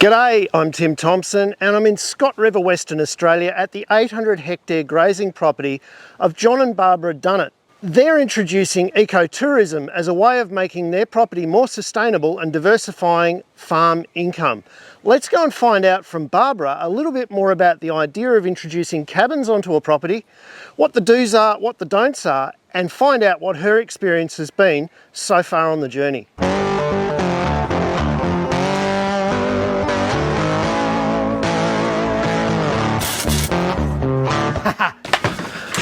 G'day, I'm Tim Thompson and I'm in Scott River, Western Australia at the 800 hectare grazing property of John and Barbara Dunnet. They're introducing ecotourism as a way of making their property more sustainable and diversifying farm income. Let's go and find out from Barbara a little bit more about the idea of introducing cabins onto a property, what the do's are, what the don'ts are, and find out what her experience has been so far on the journey.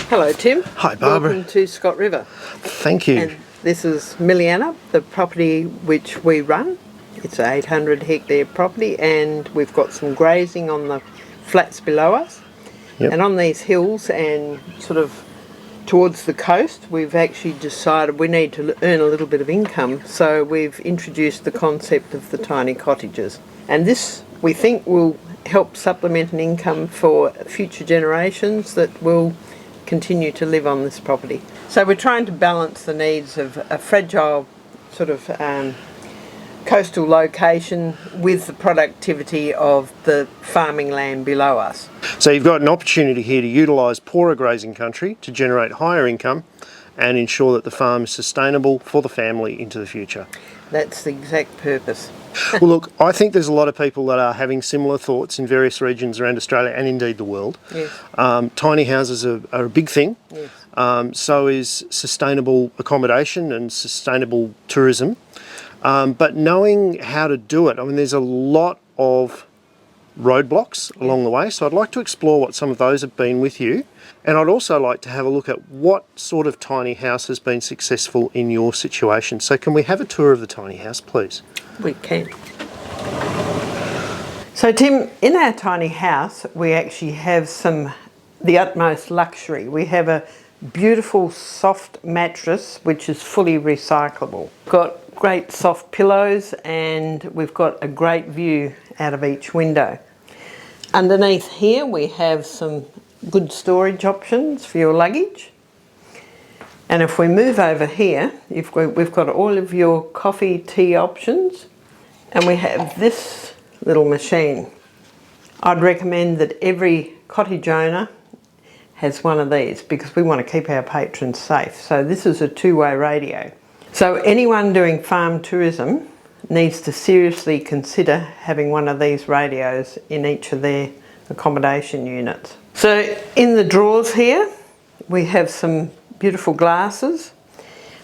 Hello Tim. Hi Barbara. Welcome to Scott River. Thank you. And this is Miliana, the property which we run. It's an 800 hectare property and we've got some grazing on the flats below us. Yep. And on these hills and sort of towards the coast, we've actually decided we need to earn a little bit of income. So we've introduced the concept of the tiny cottages. And this, we think, will help supplement an income for future generations that will continue to live on this property. So we're trying to balance the needs of a fragile sort of coastal location with the productivity of the farming land below us. So you've got an opportunity here to utilise poorer grazing country to generate higher income and ensure that the farm is sustainable for the family into the future. That's the exact purpose. Well look, I think there's a lot of people that are having similar thoughts in various regions around Australia and indeed the world. Yes. Tiny houses are a big thing. Yes. So is sustainable accommodation and sustainable tourism. But knowing how to do it, I mean there's a lot of roadblocks along the way, so I'd like to explore what some of those have been with you, and I'd also like to have a look at what sort of tiny house has been successful in your situation. So can we have a tour of the tiny house please? We can. So Tim, in our tiny house we actually have the utmost luxury. We have a beautiful soft mattress which is fully recyclable. Got great soft pillows and we've got a great view out of each window. Underneath here we have some good storage options for your luggage. And if we move over here, we've got all of your coffee, tea options, and we have this little machine. I'd recommend that every cottage owner has one of these because we want to keep our patrons safe. So this is a two-way radio. So anyone doing farm tourism needs to seriously consider having one of these radios in each of their accommodation units. So in the drawers here we have some beautiful glasses.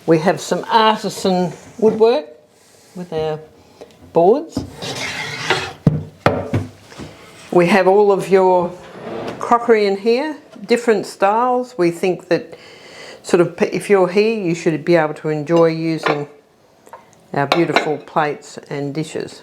We have some artisan woodwork with our boards. We have all of your crockery in here, different styles. We think that sort of if you're here you should be able to enjoy using our beautiful plates and dishes.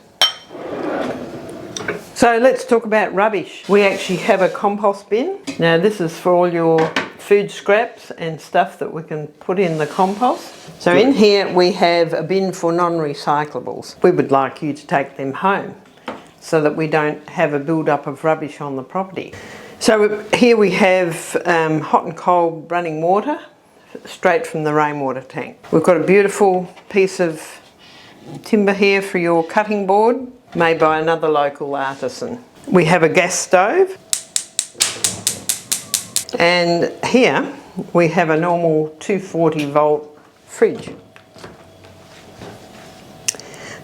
So let's talk about rubbish. We actually have a compost bin. Now this is for all your food scraps and stuff that we can put in the compost. So in here we have a bin for non-recyclables. We would like you to take them home so that we don't have a build-up of rubbish on the property. So here we have hot and cold running water straight from the rainwater tank. We've got a beautiful piece of timber here for your cutting board made by another local artisan. We have a gas stove, and here we have a normal 240 volt fridge.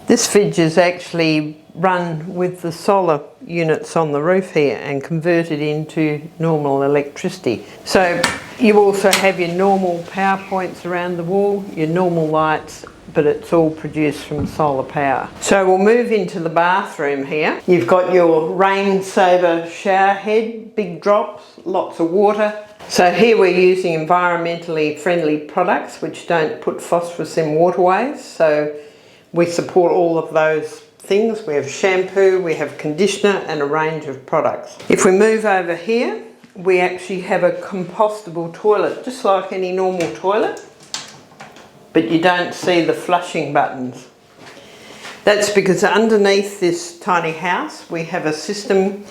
This fridge is actually run with the solar units on the roof here and converted into normal electricity. So you also have your normal power points around the wall, your normal lights, but it's all produced from solar power. So we'll move into the bathroom here. You've got your rain saver shower head, big drops, lots of water. So here we're using environmentally friendly products which don't put phosphorus in waterways. So we support all of those things. We have shampoo, we have conditioner and a range of products. If we move over here, we actually have a compostable toilet, just like any normal toilet, but you don't see the flushing buttons. That's because underneath this tiny house we have a system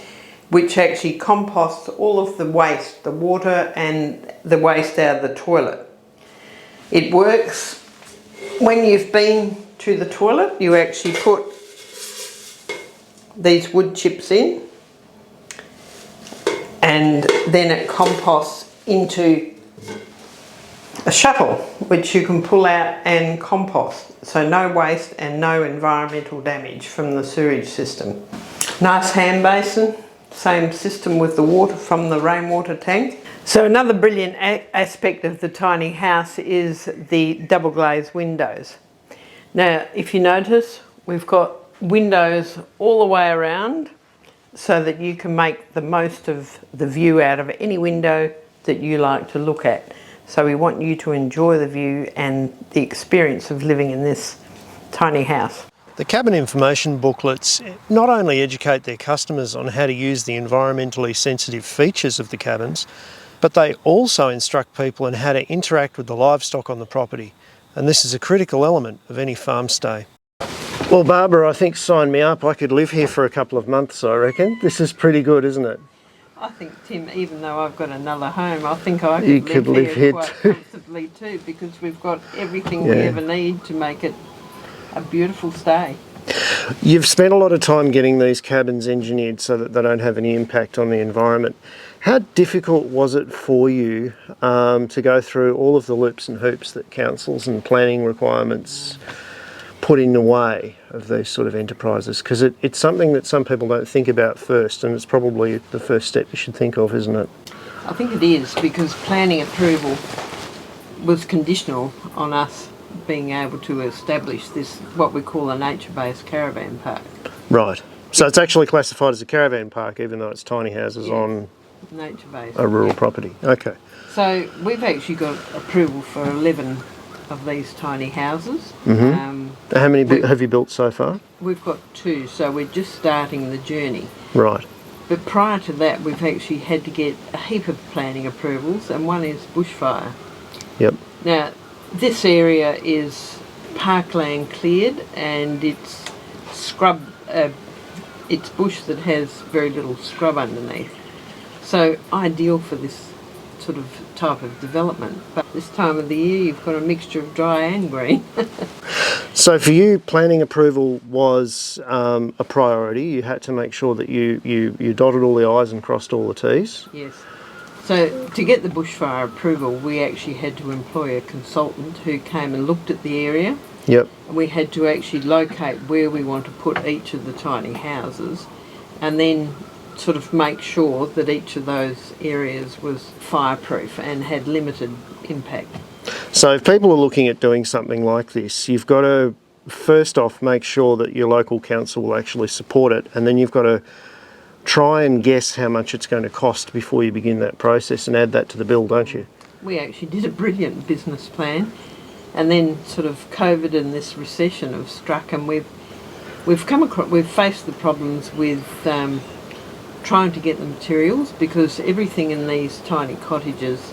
which actually composts all of the waste, the water and the waste out of the toilet. It works when you've been to the toilet, you actually put these wood chips in, and then it composts into a shuttle which you can pull out and compost, so no waste and no environmental damage from the sewage system. Nice hand basin, same system with the water from the rainwater tank. So another brilliant aspect of the tiny house is the double glazed windows. Now if you notice, we've got windows all the way around so that you can make the most of the view out of any window that you like to look at. So we want you to enjoy the view and the experience of living in this tiny house. The cabin information booklets not only educate their customers on how to use the environmentally sensitive features of the cabins, but they also instruct people on how to interact with the livestock on the property. And this is a critical element of any farm stay. Well, Barbara, I think sign me up. I could live here for a couple of months, I reckon. This is pretty good, isn't it? I think, Tim, even though I've got another home, I think I could live here quite too. comfortably too, because we've got everything we ever need to make it a beautiful stay. You've spent a lot of time getting these cabins engineered so that they don't have any impact on the environment. How difficult was it for you to go through all of the loops and hoops that councils and planning requirements put in the way of these sort of enterprises? Because it's something that some people don't think about first, and it's probably the first step you should think of, isn't it? I think it is, because planning approval was conditional on us being able to establish this, what we call a nature-based caravan park. Right. So it's actually classified as a caravan park, even though it's tiny houses on nature-based, a rural property. Okay. So we've actually got approval for 11 of these tiny houses. How many have you built so far? We've got 2, so we're just starting the journey. Right. But prior to that, we've actually had to get a heap of planning approvals, and one is bushfire. Yep. Now, this area is parkland cleared, and it's scrub. It's bush that has very little scrub underneath. So ideal for this sort of type of development. But this time of the year, you've got a mixture of dry and green. So for you, planning approval was a priority. You had to make sure that you dotted all the I's and crossed all the T's. Yes. So to get the bushfire approval, we actually had to employ a consultant who came and looked at the area. Yep. We had to actually locate where we want to put each of the tiny houses, and then sort of make sure that each of those areas was fireproof and had limited impact. So if people are looking at doing something like this, you've got to first off make sure that your local council will actually support it, and then you've got to try and guess how much it's going to cost before you begin that process and add that to the bill, don't you? We actually did a brilliant business plan, and then sort of COVID and this recession have struck, and we've faced the problems with trying to get the materials, because everything in these tiny cottages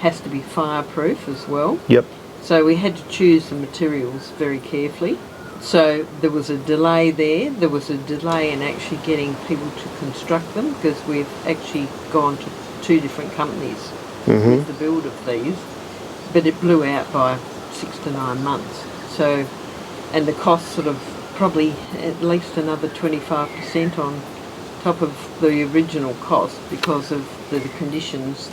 has to be fireproof as well. Yep. So we had to choose the materials very carefully. So there was a delay there. There was a delay in actually getting people to construct them, because we've actually gone to 2 different companies with the build of these, but it blew out by 6 to 9 months. So, and the cost sort of probably at least another 25% on top of the original cost, because of the conditions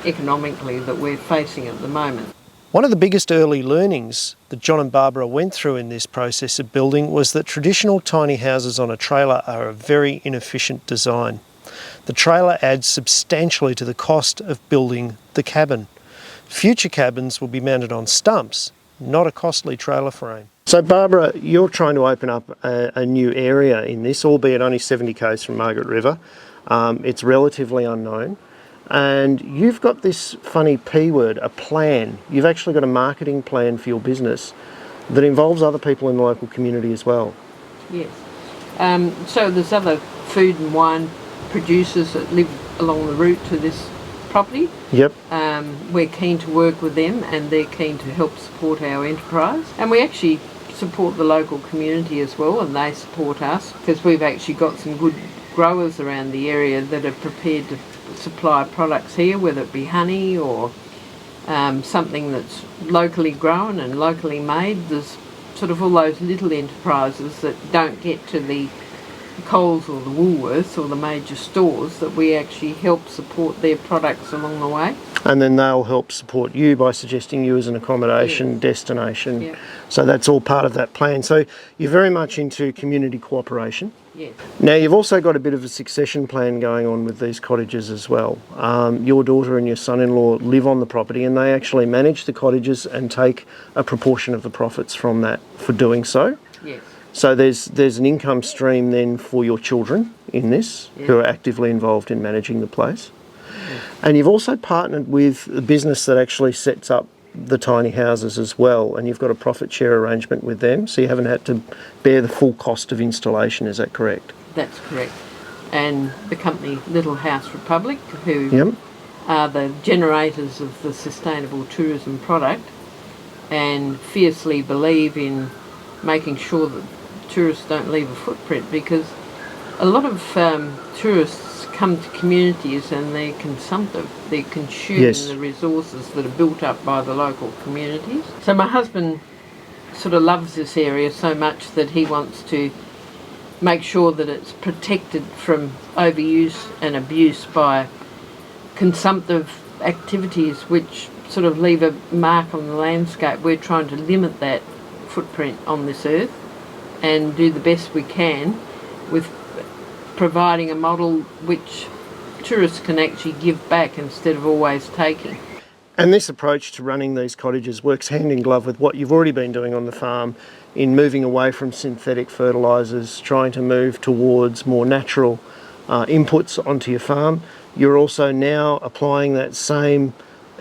economically that we're facing at the moment. One of the biggest early learnings that John and Barbara went through in this process of building was that traditional tiny houses on a trailer are a very inefficient design. The trailer adds substantially to the cost of building the cabin. Future cabins will be mounted on stumps, not a costly trailer frame. So Barbara, you're trying to open up a new area in this, albeit only 70 k's from Margaret River. It's relatively unknown. And you've got this funny P word, a plan. You've actually got a marketing plan for your business that involves other people in the local community as well. Yes. So there's other food and wine producers that live along the route to this property. Yep. We're keen to work with them, and they're keen to help support our enterprise. And we actually support the local community as well, and they support us, because we've actually got some good growers around the area that are prepared to supply products here, whether it be honey or something that's locally grown and locally made. There's sort of all those little enterprises that don't get to the Coles or the Woolworths or the major stores, that we actually help support their products along the way. And then they'll help support you by suggesting you as an accommodation destination. Yep. So that's all part of that plan. So you're very much into community cooperation. Yes. Now you've also got a bit of a succession plan going on with these cottages as well. Your daughter and your son-in-law live on the property and they actually manage the cottages and take a proportion of the profits from that for doing so. Yes. So there's an income stream then for your children in this who are actively involved in managing the place. And you've also partnered with a business that actually sets up the tiny houses as well, and you've got a profit share arrangement with them, so you haven't had to bear the full cost of installation, is that correct? That's correct. And the company Little House Repulblic, who are the generators of the sustainable tourism product and fiercely believe in making sure that tourists don't leave a footprint, because a lot of tourists come to communities and they're consumptive. They're consuming the resources that are built up by the local communities. So my husband sort of loves this area so much that he wants to make sure that it's protected from overuse and abuse by consumptive activities which sort of leave a mark on the landscape. We're trying to limit that footprint on this earth and do the best we can with providing a model which tourists can actually give back instead of always taking. And this approach to running these cottages works hand in glove with what you've already been doing on the farm in moving away from synthetic fertilisers, trying to move towards more natural inputs onto your farm. You're also now applying that same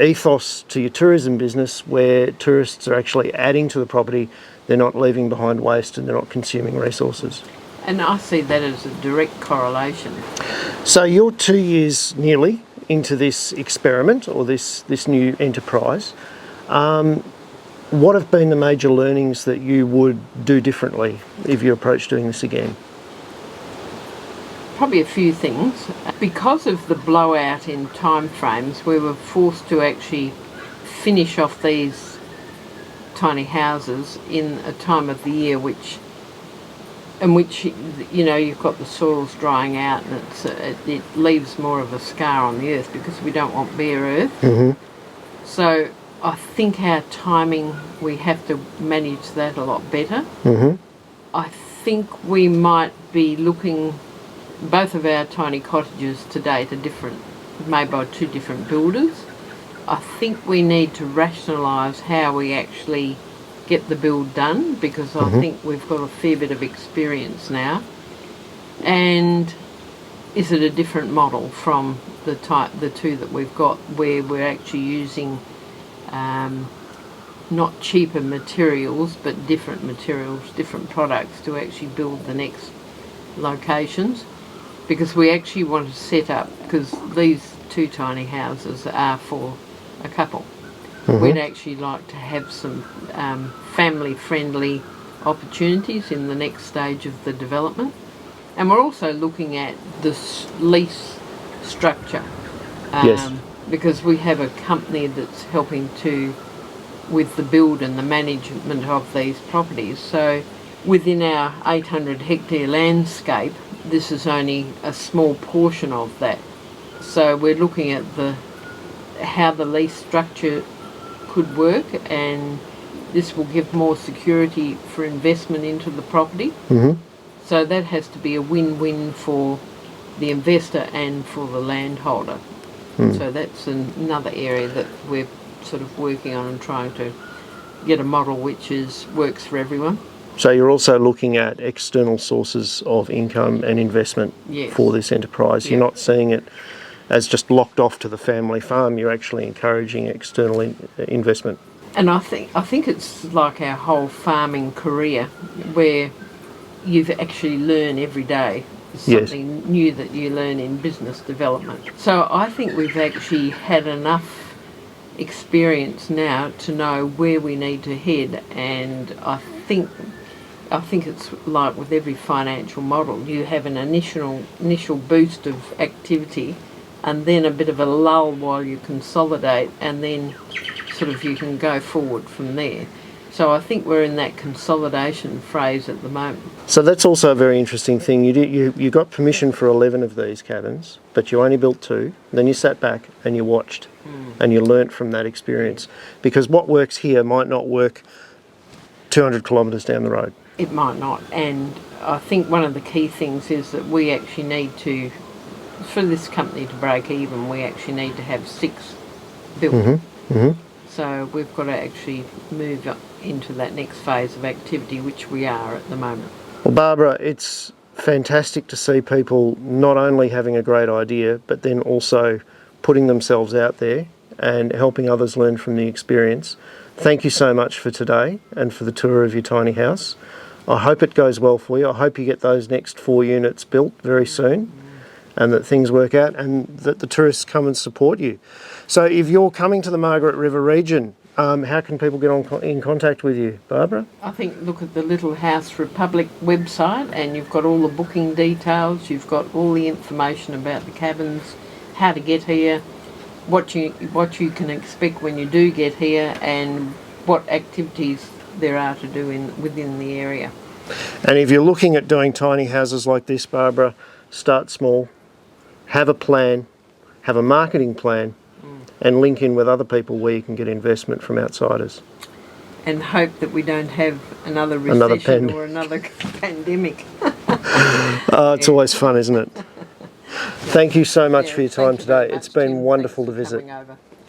ethos to your tourism business where tourists are actually adding to the property, they're not leaving behind waste and they're not consuming resources. And I see that as a direct correlation. So you're 2 years nearly into this experiment or this new enterprise. What have been the major learnings that you would do differently if you approach doing this again? Probably a few things. Because of the blowout in time frames, we were forced to actually finish off these tiny houses in a time of the year in which, you know, you've got the soils drying out and it leaves more of a scar on the earth because we don't want bare earth. So I think our timing, we have to manage that a lot better. I think we might be looking, both of our tiny cottages to date are made by two different builders. I think we need to rationalise how we actually get the build done, because I think we've got a fair bit of experience now. And is it a different model from the two that we've got, where we're actually using not cheaper materials but different materials, different products to actually build the next locations? Because we actually want to set up, because these two tiny houses are for a couple. We'd actually like to have some family-friendly opportunities in the next stage of the development. And we're also looking at this lease structure. Because we have a company that's helping with the build and the management of these properties. So within our 800 hectare landscape, this is only a small portion of that. So we're looking at how the lease structure could work, and this will give more security for investment into the property. So that has to be a win-win for the investor and for the landholder. So that's another area that we're sort of working on and trying to get a model which works for everyone. So you're also looking at external sources of income and investment for this enterprise. You're not seeing it as just locked off to the family farm. You're actually encouraging external investment. And I think it's like our whole farming career, where you actually learn every day. Something new that you learn in business development. So I think we've actually had enough experience now to know where we need to head, and I think it's like with every financial model, you have an initial boost of activity and then a bit of a lull while you consolidate, and then sort of you can go forward from there. So I think we're in that consolidation phase at the moment. So that's also a very interesting thing. You got permission for 11 of these cabins, but you only built 2. Then you sat back and you watched and you learnt from that experience. Because what works here might not work 200 kilometres down the road. It might not. And I think one of the key things is that we actually need to, for this company to break even, we actually need to have 6 built. So we've got to actually move up into that next phase of activity, which we are at the moment. Well, Barbara, it's fantastic to see people not only having a great idea, but then also putting themselves out there and helping others learn from the experience. Thank you so much for today and for the tour of your tiny house. I hope it goes well for you. I hope you get those next 4 units built very soon and that things work out and that the tourists come and support you. So if you're coming to the Margaret River region, how can people get in contact with you, Barbara? I think look at the Little House Repulblic website and you've got all the booking details, you've got all the information about the cabins, how to get here, what you can expect when you do get here and what activities there are to do within the area. And if you're looking at doing tiny houses like this, Barbara, start small, have a plan, have a marketing plan, and link in with other people where you can get investment from outsiders. And hope that we don't have another recession or another pandemic. It's always fun, isn't it? Thank you so much for your time today. It's been wonderful to visit.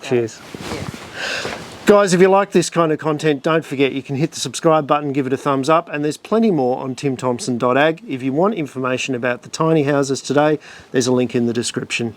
Cheers. Yeah. Guys, if you like this kind of content, don't forget you can hit the subscribe button, give it a thumbs up, and there's plenty more on timthompson.ag. If you want information about the tiny houses today, there's a link in the description.